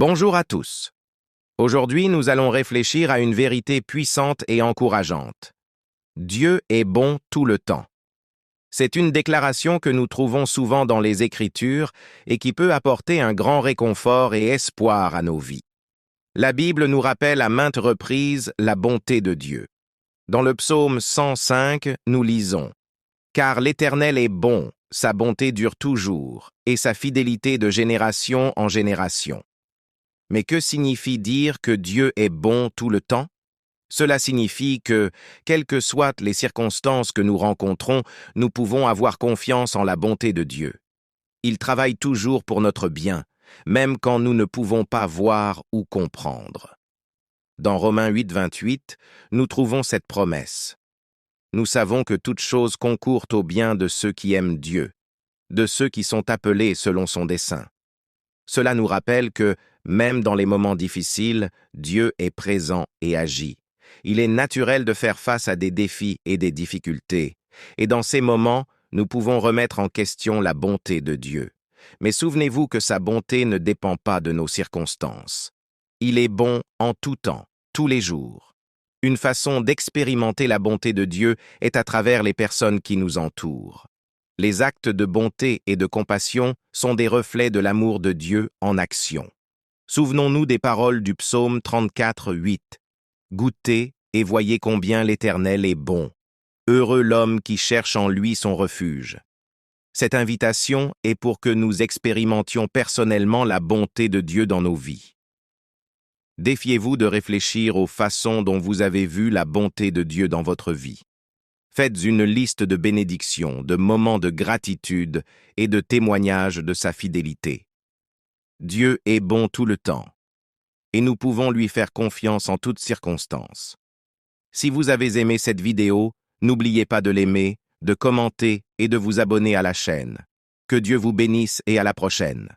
Bonjour à tous. Aujourd'hui, nous allons réfléchir à une vérité puissante et encourageante. Dieu est bon tout le temps. C'est une déclaration que nous trouvons souvent dans les Écritures et qui peut apporter un grand réconfort et espoir à nos vies. La Bible nous rappelle à maintes reprises la bonté de Dieu. Dans le psaume 105, nous lisons « Car l'Éternel est bon, sa bonté dure toujours, et sa fidélité de génération en génération. » Mais que signifie dire que Dieu est bon tout le temps? Cela signifie que, quelles que soient les circonstances que nous rencontrons, nous pouvons avoir confiance en la bonté de Dieu. Il travaille toujours pour notre bien, même quand nous ne pouvons pas voir ou comprendre. Dans Romains 8, 28, nous trouvons cette promesse. Nous savons que toutes choses concourent au bien de ceux qui aiment Dieu, de ceux qui sont appelés selon son dessein. Cela nous rappelle que, même dans les moments difficiles, Dieu est présent et agit. Il est naturel de faire face à des défis et des difficultés. Et dans ces moments, nous pouvons remettre en question la bonté de Dieu. Mais souvenez-vous que sa bonté ne dépend pas de nos circonstances. Il est bon en tout temps, tous les jours. Une façon d'expérimenter la bonté de Dieu est à travers les personnes qui nous entourent. Les actes de bonté et de compassion sont des reflets de l'amour de Dieu en action. Souvenons-nous des paroles du psaume 34, 8. « Goûtez et voyez combien l'Éternel est bon. Heureux l'homme qui cherche en lui son refuge. » Cette invitation est pour que nous expérimentions personnellement la bonté de Dieu dans nos vies. Défiez-vous de réfléchir aux façons dont vous avez vu la bonté de Dieu dans votre vie. Faites une liste de bénédictions, de moments de gratitude et de témoignages de sa fidélité. Dieu est bon tout le temps, et nous pouvons lui faire confiance en toutes circonstances. Si vous avez aimé cette vidéo, n'oubliez pas de l'aimer, de commenter et de vous abonner à la chaîne. Que Dieu vous bénisse et à la prochaine.